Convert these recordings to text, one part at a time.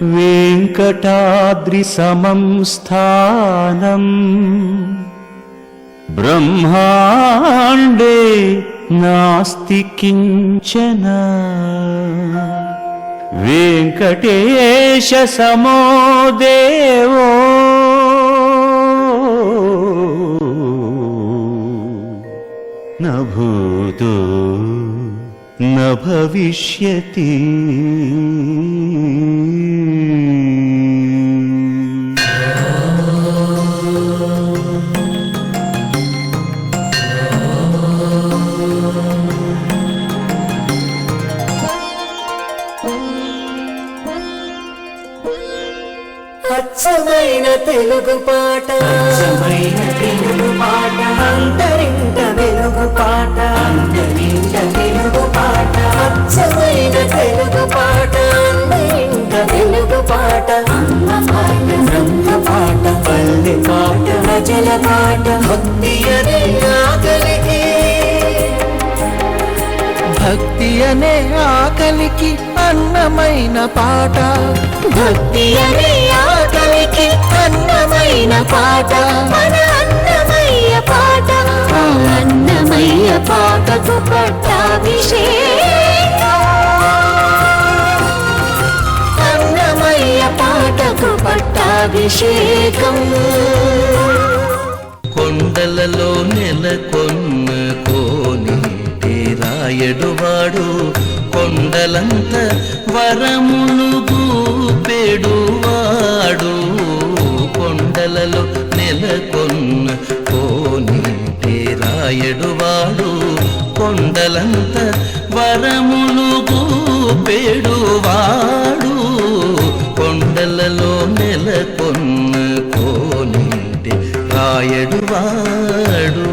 వెంకటాద్రి సమం స్థానం బ్రహ్మాండే నాస్తి కించన వెంకటేశ సమో దేవో న భూతో న భవిష్యతి. అచ్చమైన తెలుగు పాట, అచ్చమైన తెలుగు పాట, అంతరింట వెలుగు పాట, అంతరింట వెలుగు పాట, అచ్చమైన తెలుగు పాట, అంతరింట వెలుగు పాట, అమ్మ పాట, బ్రహ్మ పాట, పల్లె పాట, ప్రజల పాట, భక్తి అనే ఆకలికి, భక్తి అనే ఆకలికి అన్నమైన పాట, భక్తి అనే ఆకలికి అన్నమైన పాట, మన అన్నమయ్య పాట, అన్నమయ్య పాటకు పట్టాభిషేకం, అన్నమయ్య పాటకు పట్టాభిషేకం. కొండలలో నెలకొన్న కోనేటి రాయడువాడు, కొండలంత వరములు గూపెడువాడు, కొండలలో నెలకొన్న కోనేటి రాయడువాడు, కొండలంత వరములు గూపెడువాడు, కొండలలో నెలకొన్న కోనేటి రాయడువాడు.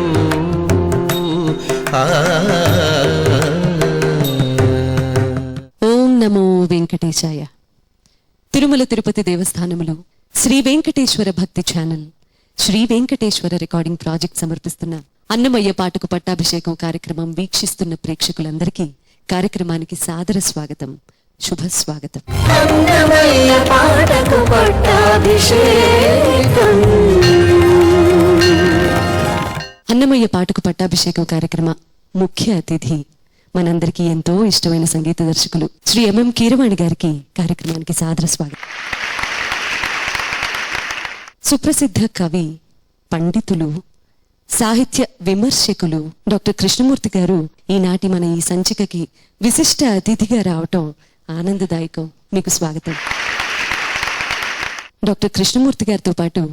ఓం నమో వెంకటేశాయ. Tirumala Tirupati దేవస్థానములో Sri Venkateswara Bhakti channel, Sri Venkateswara recording project సమర్పిస్తున్న అన్నమయ్య పాటకు పట్టాభిషేకం కార్యక్రమం వీక్షిస్తున్న ప్రేక్షకులందరికీ కార్యక్రమానికి సాదర స్వాగతం, శుభ స్వాగతం. అన్నమయ్య పాటకు పట్టాభిషేకం. అన్నమయ్య పాటకు పట్టాభిషేకం కార్యక్రమ ముఖ్య అతిథి మనందరికీ ఎంతో ఇష్టమైన సంగీత దర్శకులు శ్రీ ఎంఎం కీరవాణి గారికి కార్యక్రమానికి సాదర స్వాగతం. సుప్రసిద్ధ కవి, పండితులు, సాహిత్య విమర్శకులు డాక్టర్ కృష్ణమూర్తి గారు ఈనాటి మన ఈ సంచికకి విశిష్ట అతిథిగా రావటం ఆనందదాయకం. మీకు స్వాగతం. డాక్టర్ కృష్ణమూర్తి గారితో పాటు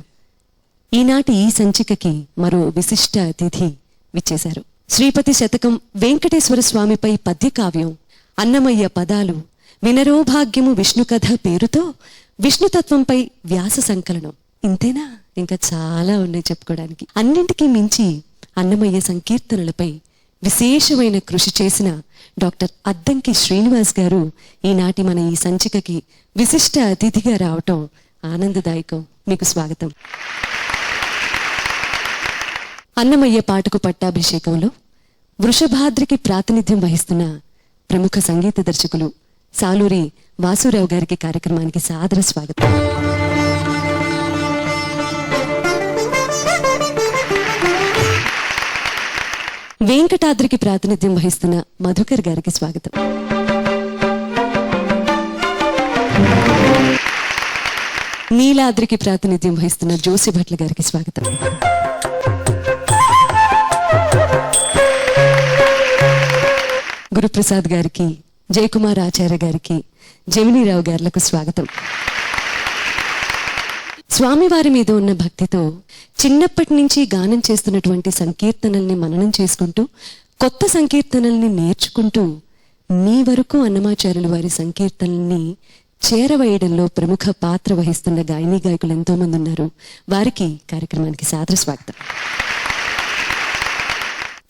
ఈనాటి ఈ సంచికకి మరో విశిష్ట అతిథి విచ్చేశారు. శ్రీపతి శతకం వెంకటేశ్వర స్వామిపై పద్యకావ్యం, అన్నమయ్య పదాలు, వినరో భాగ్యము విష్ణు కథ పేరుతో విష్ణుతత్వంపై వ్యాస సంకలనం. ఇంతేనా? ఇంకా చాలా ఉన్నాయి చెప్పుకోవడానికి. అన్నింటికీ మించి అన్నమయ్య సంకీర్తనలపై విశేషమైన కృషి చేసిన డాక్టర్ అద్దంకి శ్రీనివాస్ గారు ఈనాటి మన ఈ సంచికకి విశిష్ట అతిథిగా రావటం ఆనందదాయకం. మీకు స్వాగతం. అన్నమయ్య పాటకు పట్టాభిషేకంలో వృషభాద్రికి ప్రాతినిధ్యం వహిస్తున్న ప్రముఖ సంగీత దర్శకులు సాలూరి వాసురావు గారికి కార్యక్రమానికి సాదర స్వాగతం. వెంకటాద్రికి ప్రాతినిధ్యం వహిస్తున్న మధుకర్ గారికి స్వాగతం. నీలాద్రికి ప్రాతినిధ్యం వహిస్తున్న జోసి భట్ల గారికి స్వాగతం. గురుప్రసాద్ గారికి, జయకుమార్ ఆచార్య గారికి, జమినీరావు గారులకు స్వాగతం. స్వామివారి మీద ఉన్న భక్తితో చిన్నప్పటి నుంచి గానం చేస్తున్నటువంటి సంకీర్తనల్ని మననం చేసుకుంటూ కొత్త సంకీర్తనల్ని నేర్చుకుంటూ మీ వరకు అన్నమాచార్యుల వారి సంకీర్తనల్ని చేరవేయడంలో ప్రముఖ పాత్ర వహిస్తున్న గాయని గాయకులు ఎంతో మంది ఉన్నారు. వారికి కార్యక్రమానికి సాదర స్వాగతం.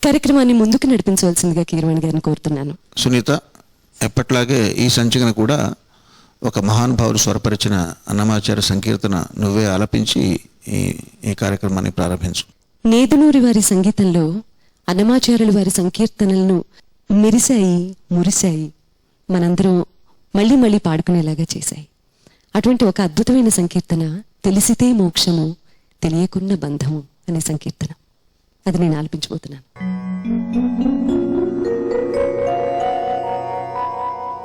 కార్యక్రమాన్ని ముందుకు నడిపించవలసిందిగా కీరవాణి గారిని కోరుతున్నాను. సునీత, ఎప్పట్లాగే ఈ సంచికన కూడా ఒక మహానుభావుడు స్వరపరిచిన అన్నమాచార్య సంకీర్తన నువ్వే ఆలపించి ఈ కార్యక్రమాన్ని ప్రారంభించు. నేదునూరి వారి సంగీతంలో అన్నమాచార్యుల వారి సంకీర్తనలను మెరిశాయి, మురిశాయి, మనందరం మళ్ళీ మళ్ళీ పాడుకునేలాగా చేశాయి. అటువంటి ఒక అద్భుతమైన సంకీర్తన తెలిసితే మోక్షము తెలియకున్న బంధము అనే సంకీర్తన. అది నేను ఆలపించబోతున్నాను.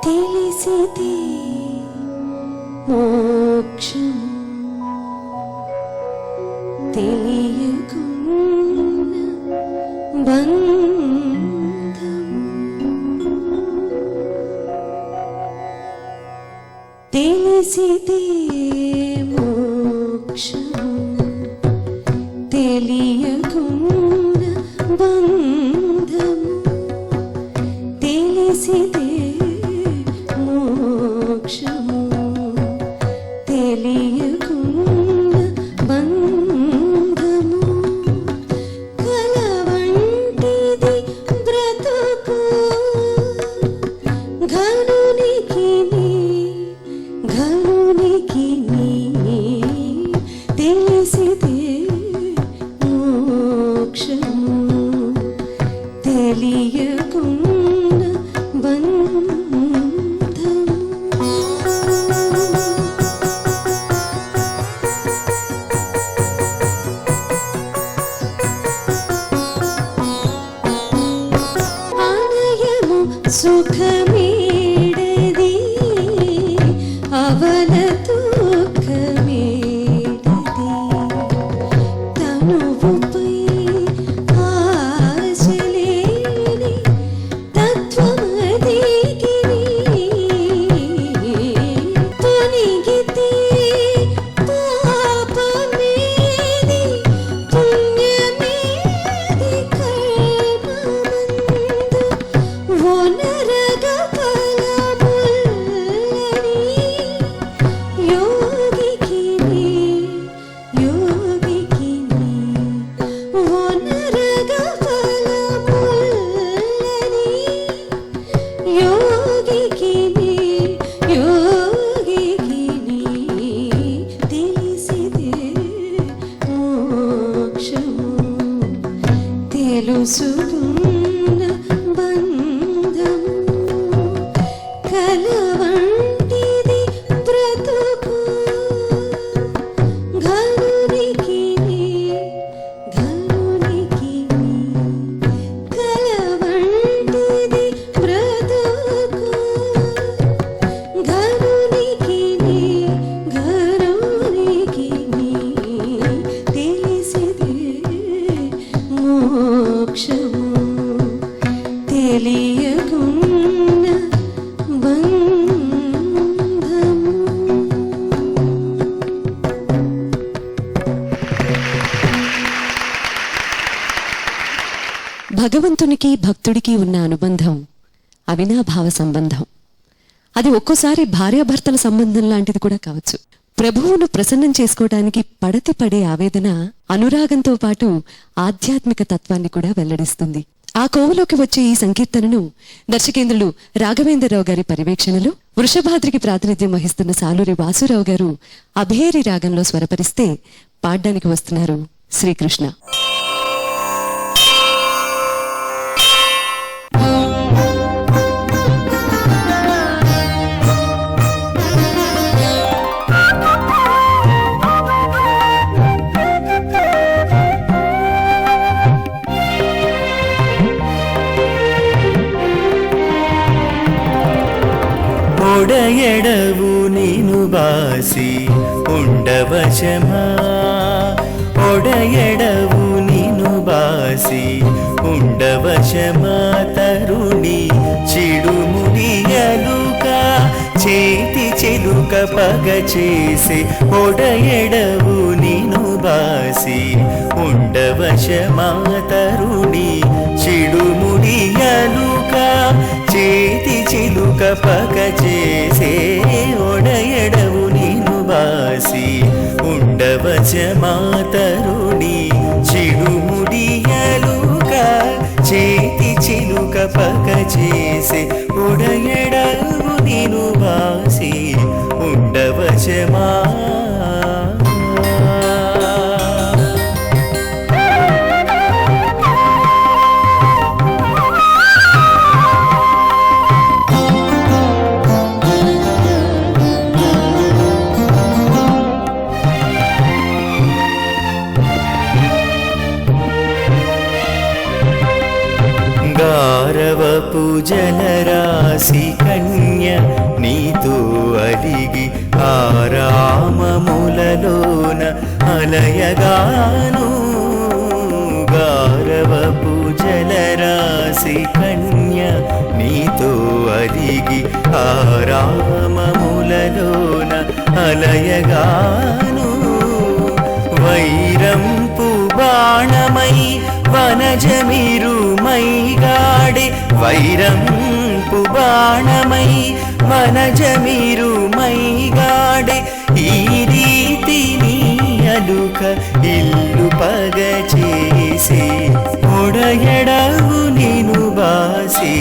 తెలిసితే మోక్షము తెలియకున్న బంధము, తెలిసితే మోక్షము తెలియకున్న బంధము, తెలిసితే మోక్షము తెలియకున్న బంధము, కలవంటిది బ్రతుకు ఘనునికి తెలిసితే మోక్షము తెలియకున్న బంధము. ఆలయము సుఖమేడది అవల దుఃఖమేడది, తనువుపై ఆశలేని తత్వమదిగిని, తొనిగితే పాపమేది పుణ్యమేది కర్మమందు ఓనరగ ఫలములని, యోగికిని ఓనరగ ఫలములని, యోగికిని తెలిసితే మోక్షము తెలుసుకున్న బంధము, కలవంటిది బ్రతుకు ఘనునికి కలవంటిది బ్రతుకు ఘనునికి తెలిసితే మోక్షము తెలియకున్న బంధము. భగవంతునికి భక్తుడికి ఉన్న అనుబంధం అవినాభావ సంబంధం. అది ఒక్కోసారి భార్యాభర్తల సంబంధం లాంటిది కూడా కావచ్చు. ప్రభువును ప్రసన్నం చేసుకోవడానికి పడతి పడే ఆవేదన అనురాగంతో పాటు ఆధ్యాత్మిక తత్వాన్ని కూడా వెల్లడిస్తుంది. ఆ కోవలోకి వచ్చే ఈ సంకీర్తనను దర్శకేంద్రులు రాఘవేంద్రరావు గారి పర్యవేక్షణలో వృషభాద్రికి ప్రాతినిధ్యం వహిస్తున్న సాలూరి వాసురావు గారు అభేరి రాగంలో స్వరపరిస్తే పాడ్డానికి వస్తున్నారు శ్రీకృష్ణ. ಒಡೆಯೆಡವು ನೀನು ಬಾಸಿ ಉಂಡವಶಮಾ, ಒಡೆಯೆಡವು ನೀನು ಬಾಸಿ ಉಂಡವಶಮಾ, తరుణి చిడుముడియలుక చేతి చెలుక పగ చేసే, ఒడెయెడవు నీను బాసి ఉండవశమా, తరుణి చిడుముడియలుక చేతి చిలుక పగ చేసే, ఒడెయెడవు నీను బాసి ఉండవశమా, తరుణి చిడుముడియలుక చేతి చిలుక పగ చేసే, ఒడెయెడవు నీను బాసి ఉండవశమా. గారవపు జలరాశి కన్య నీతో అలిగి ఆరామములలోన అలయగాను. గారవపు జలరాశి కన్య నీతో అలిగి ఆరామములలోన అలయగాను. వైరంపు బాణమై వనజమిరుమై గాడే, వైరంపు బాణమై వనజమిరుమై గాడే, ఈ రీతి నీ అలుక ఇల్లు పగ చేసి ఒడయడవు నిను బాసి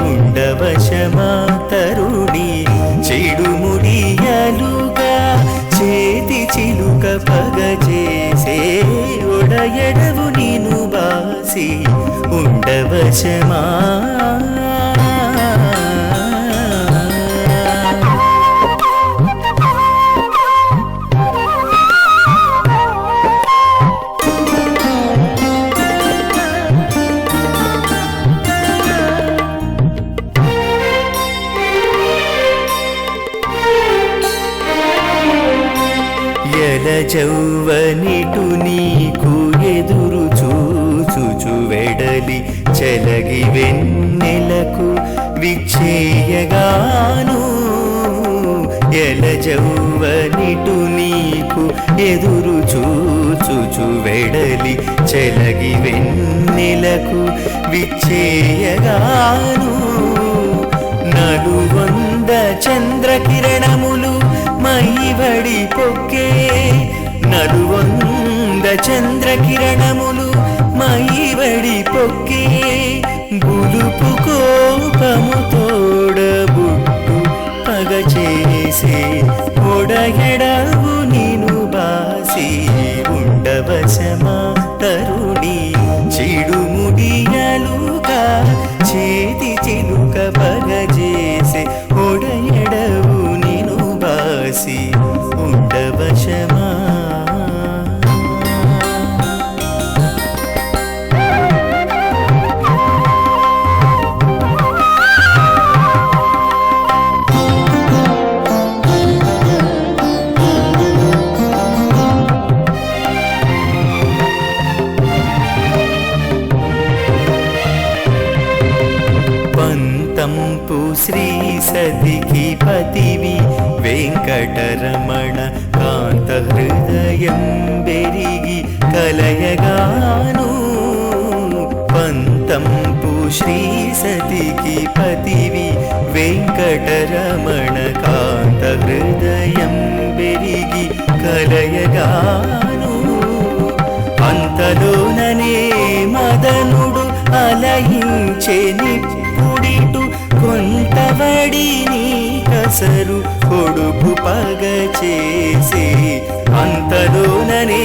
ఉండవశమా తరుణి. చెడుముడియలుగా చేతి చిలుక పగ చేసే ఒడయడవు నిను బాసి ఉండవశమా. జౌవనిటు నీకు ఎదురు చూచుచు వెడలి చెలగి వెన్నెలకు విచ్చేయగాను. ఎల జౌవనిటు నీకు ఎదురు చూచుచు వెడలి చెలగి వెన్నెలకు విచ్చేయగాను. నలువంద చంద్రకిరణములు మైవడి పొక్కే, నలువంద చంద్రకిరణములు మైవడి పొక్కే, గులుపు కోపము తోడబుట్టు పగ చేసే ఒడయడవు నిను బాసి ఉండవశమా తరుణి. చిడుముడియలుగా చేతి చిలుక పగ చేసే ఒడయడవు నిను బాసి ఉండవశమా. పంతంపు శ్రీ సతికి పతివి వెంకటరమణ కాంత హృదయం బెరిగి కలయగాను. పంతంపు శ్రీ సతికి పతివి వెంకటరమణ కాంత హృదయం బెరిగి కలయగాను. అంతలోననే మదనుడు అలయించే నిప్పుడిటు కొంతవడి నీ కసరు కొడుకు పగ చేసే. అంతలోననే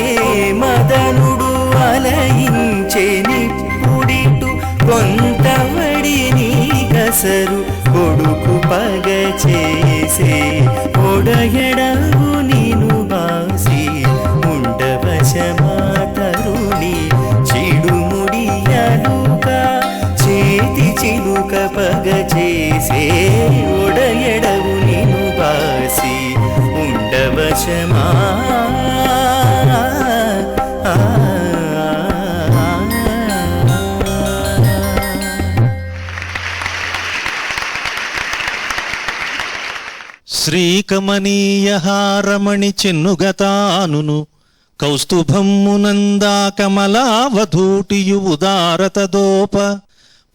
మదనుడు అలయించే నిప్పుడిటు కొంతవడి నీ కసరు కొడుకు పగ చేసే ఒడయడవు నిను బాసి ఉండవశమా తరుణి. చిడుముడియలుగా చేతి చిలుక పగ చేసే ఒడయడవు నిను బాసి ఉండవశమా. శ్రీకమనీయహారమణి చెన్నుగతానును కౌస్తుభమ్మునందా కమలావధూటియు ఉదారతదోప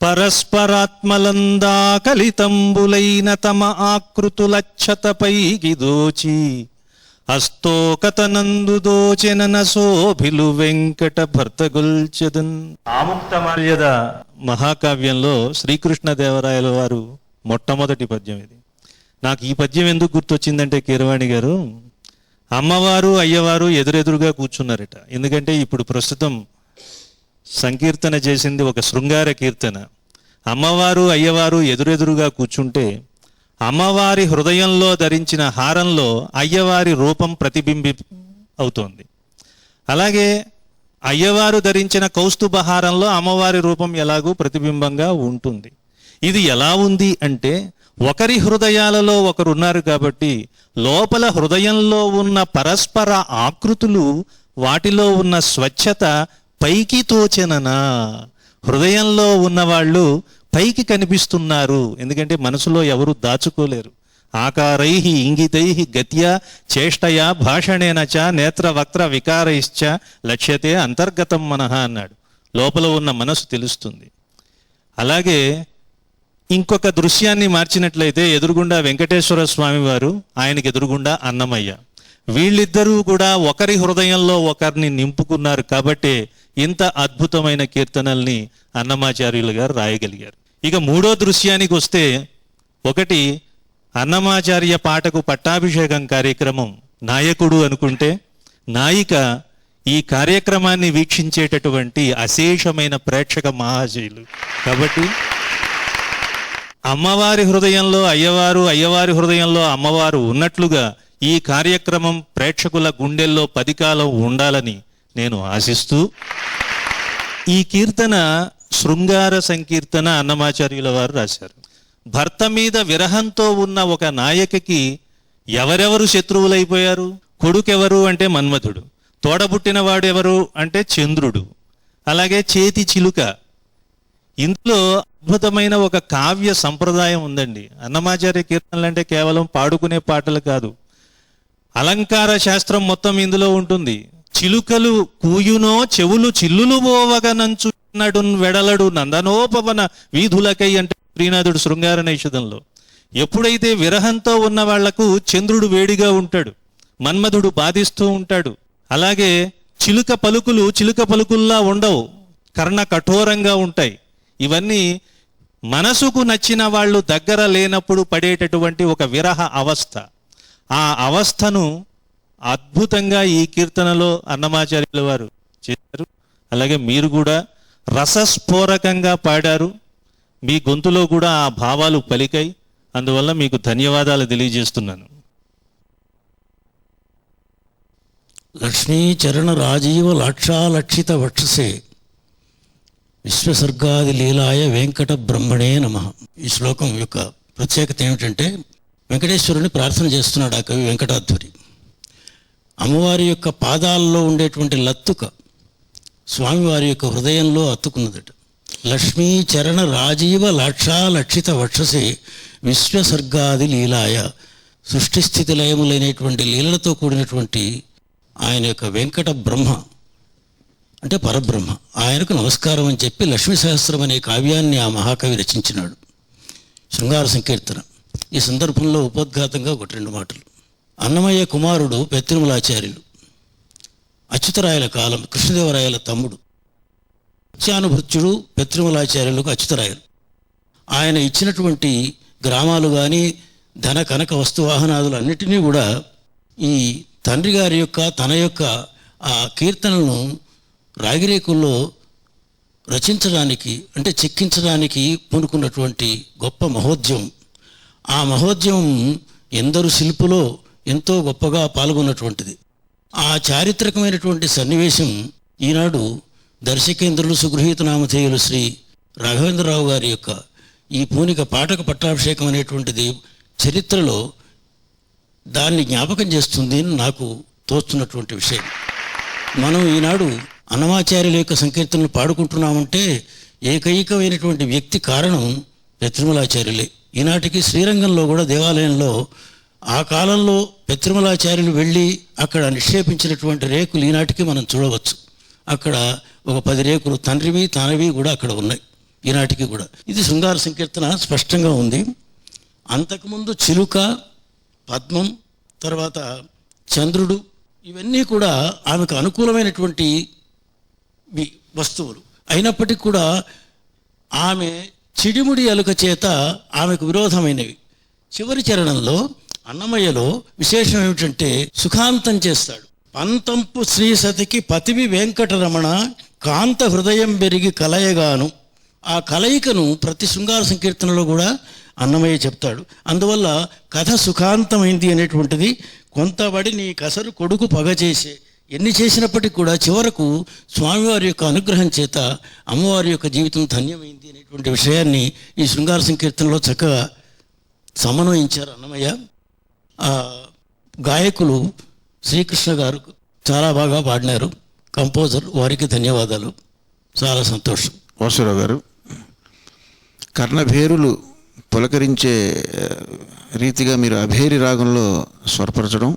పరస్పరాత్మలందా కలితంబులైన తమ ఆకృతులచ్చతపైకి దోచి అస్తోకతనందు దోచెనన శోభిలు వెంకట భర్తగొల్చెదన్. ఆముక్తమాల్యద మహాకావ్యంలో శ్రీకృష్ణదేవరాయల వారు మొట్టమొదటి పద్యం ఇది. నాకు ఈ పద్యం ఎందుకు గుర్తొచ్చిందంటే కీరవాణి గారు, అమ్మవారు అయ్యవారు ఎదురెదురుగా కూర్చున్నారట. ఎందుకంటే ఇప్పుడు ప్రస్తుతం సంకీర్తన చేసింది ఒక శృంగార కీర్తన. అమ్మవారు అయ్యవారు ఎదురెదురుగా కూర్చుంటే అమ్మవారి హృదయంలో ధరించిన హారంలో అయ్యవారి రూపం ప్రతిబింబి అవుతోంది. అలాగే అయ్యవారు ధరించిన కౌస్తుభహారంలో అమ్మవారి రూపం ఎలాగూ ప్రతిబింబంగా ఉంటుంది. ఇది ఎలా ఉంది అంటే, ఒకరి హృదయాలలో ఒకరున్నారు కాబట్టి లోపల హృదయంలో ఉన్న పరస్పర ఆకృతులు, వాటిలో ఉన్న స్వచ్ఛత పైకి తోచెననా. హృదయంలో ఉన్నవాళ్ళు పైకి కనిపిస్తున్నారు, ఎందుకంటే మనసులో ఎవరు దాచుకోలేరు. ఆకారై ఇంగితై గత్యా చేష్టయా భాషణేన చ నేత్ర వక్ర వికారైశ్చ లక్ష్యతే అంతర్గతం మనః అన్నాడు. లోపల ఉన్న మనసు తెలుస్తుంది. అలాగే ఇంకొక దృశ్యాన్ని మార్చినట్లయితే ఎదురుగుండా వెంకటేశ్వర స్వామి వారు, ఆయనకి ఎదురుగుండా అన్నమయ్య, వీళ్ళిద్దరూ కూడా ఒకరి హృదయంలో ఒకరిని నింపుకున్నారు కాబట్టి ఇంత అద్భుతమైన కీర్తనల్ని అన్నమాచార్యులు గారు రాయగలిగారు. ఇక మూడో దృశ్యానికి వస్తే, ఒకటి అన్నమాచార్య పాటకు పట్టాభిషేకం కార్యక్రమం. నాయకుడు అనుకుంటే నాయిక ఈ కార్యక్రమాన్ని వీక్షించేటటువంటి అశేషమైన ప్రేక్షక మహాశయులు. కాబట్టి అమ్మవారి హృదయంలో అయ్యవారు, అయ్యవారి హృదయంలో అమ్మవారు ఉన్నట్లుగా ఈ కార్యక్రమం ప్రేక్షకుల గుండెల్లో 10 కాలం ఉండాలని నేను ఆశిస్తూ, ఈ కీర్తన శృంగార సంకీర్తన అన్నమాచార్యుల వారు రాశారు. భర్త మీద విరహంతో ఉన్న ఒక నాయకకి ఎవరెవరు శత్రువులైపోయారు? కొడుకెవరు అంటే మన్మధుడు, తోడబుట్టినవాడు ఎవరు అంటే చంద్రుడు, అలాగే చేతి చిలుక. ఇందులో అద్భుతమైన ఒక కావ్య సంప్రదాయం ఉందండి. అన్నమాచార్య కీర్తనలు అంటే కేవలం పాడుకునే పాటలు కాదు, అలంకార శాస్త్రం మొత్తం ఇందులో ఉంటుంది. చిలుకలు కూయునో చెవులు చిల్లులు పోవగనంచు నడున్ వెడలడు నందనోపవన వీధులకై అంటే శ్రీనాథుడు శృంగార నైషధంలో. ఎప్పుడైతే విరహంతో ఉన్న వాళ్లకు చంద్రుడు వేడిగా ఉంటాడు, మన్మధుడు బాధిస్తూ ఉంటాడు. అలాగే చిలుక పలుకులు చిలుక పలుకుల్లా ఉండవు, కర్ణ కఠోరంగా ఉంటాయి. ఇవన్నీ మనసుకు నచ్చిన వాళ్ళు దగ్గర లేనప్పుడు పడేటటువంటి ఒక విరహ అవస్థ. ఆ అవస్థను అద్భుతంగా ఈ కీర్తనలో అన్నమాచార్యుల వారు చేశారు. అలాగే మీరు కూడా రసస్ఫోరకంగా పాడారు, మీ గొంతులో కూడా ఆ భావాలు పలికాయి. అందువల్ల మీకు ధన్యవాదాలు తెలియజేస్తున్నాను. లక్ష్మీ చరణ రాజీవ లాక్షాలక్షిత వక్షసే విశ్వసర్గాది లీలాయ వెంకట బ్రహ్మణే నమః. ఈ శ్లోకం యొక్క ప్రత్యేకత ఏమిటంటే, వెంకటేశ్వరుని ప్రార్థన చేస్తున్నాడు ఆ కవి వెంకటాధ్వరి. అమ్మవారి యొక్క పాదాల్లో ఉండేటువంటి లత్తుక స్వామివారి యొక్క హృదయంలో అత్తుకున్నదట. లక్ష్మీ చరణ రాజీవ లాక్షాలక్షిత వక్షసే విశ్వసర్గాది లీలాయ, సృష్టి స్థితి లయములైనటువంటి లీలలతో కూడినటువంటి ఆయన యొక్క వెంకట బ్రహ్మ అంటే పరబ్రహ్మ, ఆయనకు నమస్కారం అని చెప్పి లక్ష్మీ సహస్రం అనే కావ్యాన్ని ఆ మహాకవి రచించినాడు. శృంగార సంకీర్తన. ఈ సందర్భంలో ఉపోద్ఘాతంగా 1-2 మాటలు. అన్నమయ్య కుమారుడు పెత్తిరుమలాచార్యులు, అచ్యుతరాయల కాలం, కృష్ణదేవరాయల తమ్ముడు. సత్యానుభృత్యుడు పెత్తిరుమలాచార్యులకు అచ్యుతరాయలు. ఆయన ఇచ్చినటువంటి గ్రామాలు కానీ ధన కనక వస్తువాహనాదులు అన్నిటినీ కూడా ఈ తండ్రి గారి యొక్క తన యొక్క ఆ కీర్తనలను రాగిరేకుల్లో రచించడానికి అంటే చెక్కించడానికి పూనుకున్నటువంటి గొప్ప మహోద్యమం. ఆ మహోద్యమం ఎందరు శిల్పులో ఎంతో గొప్పగా పాల్గొన్నటువంటిది. ఆ చారిత్రకమైనటువంటి సన్నివేశం ఈనాడు దర్శకేంద్రులు సుగృహీత నామధేయులు శ్రీ రాఘవేంద్రరావు గారి యొక్క ఈ పూనిక పాటక పట్టాభిషేకం అనేటువంటిది చరిత్రలో దాన్ని జ్ఞాపకం చేస్తుంది నాకు తోస్తున్నటువంటి విషయం. మనం ఈనాడు అన్నమాచార్యుల యొక్క సంకీర్తనలు పాడుకుంటున్నామంటే ఏకైకమైనటువంటి వ్యక్తి కారణం పెత్తిరుమలాచార్యులే. ఈనాటికి శ్రీరంగంలో కూడా దేవాలయంలో ఆ కాలంలో పెత్తిరుమలాచార్యులు వెళ్ళి అక్కడ నిక్షేపించినటువంటి రేకులు ఈనాటికి మనం చూడవచ్చు. అక్కడ ఒక 10 రేకులు తండ్రివి తానవి కూడా అక్కడ ఉన్నాయి ఈనాటికి కూడా. ఇది శృంగార సంకీర్తన స్పష్టంగా ఉంది. అంతకుముందు చిలుక, పద్మం, తర్వాత చంద్రుడు, ఇవన్నీ కూడా ఆమెకు అనుకూలమైనటువంటి వస్తువులు అయినప్పటికీ కూడా ఆమె చిడిముడి అలుక చేత ఆమెకు విరోధమైనవి. చివరి చరణంలో అన్నమయ్యలో విశేషం ఏమిటంటే సుఖాంతం చేస్తాడు. పంతంపు శ్రీసతికి పతివి వెంకటరమణ కాంత హృదయం పెరిగి కలయగాను. ఆ కలయికను ప్రతి శృంగార సంకీర్తనలో కూడా అన్నమయ్య చెప్తాడు. అందువల్ల కథ సుఖాంతమైంది అనేటువంటిది. కొంతబడి నీ కసరు కొడుకు పగచేసే ఎన్ని చేసినప్పటికీ కూడా చివరకు స్వామివారి యొక్క అనుగ్రహం చేత అమ్మవారి యొక్క జీవితం ధన్యమైంది అనేటువంటి విషయాన్ని ఈ శృంగార సంకీర్తనలో చక్కగా సమన్వయించారు అన్నమయ్య. ఆ గాయకులు శ్రీకృష్ణ గారు చాలా బాగా పాడినారు, కంపోజర్, వారికి ధన్యవాదాలు. చాలా సంతోషం. వాసురావు గారు, కర్ణభేరులు పులకరించే రీతిగా మీరు అభేరి రాగంలో స్వరపరచడం,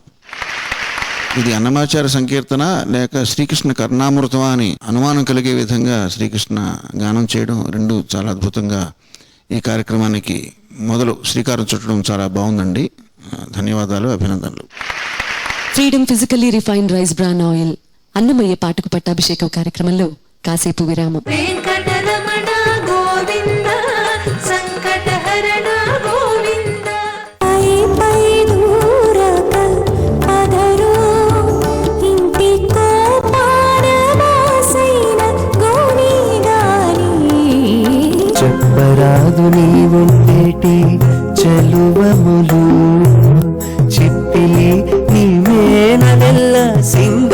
ఇది అన్నమాచార్య సంకీర్తన లేక శ్రీకృష్ణ కర్ణామృతమా అని అనుమానం కలిగే విధంగా శ్రీకృష్ణ గానం చేయడం, రెండు చాలా అద్భుతంగా ఈ కార్యక్రమానికి మొదలు శ్రీకారం చుట్టడం చాలా బాగుందండి. ధన్యవాదాలు, అభినందనలు. Freedom physically refined rice bran oil Annamayya పాటకు పట్టాభిషేకం కార్యక్రమంలో కాసేపు విరామం. వెంకటరమణ గోవింద సంకటహరణ గోవింద పై పై దూరక పదరో ఇంటికో పారవాసైన గోవిందాని చెప్పరాదు నీవుండేటి చలువములు చిప్పిలి నీవేనెల్ల సింగ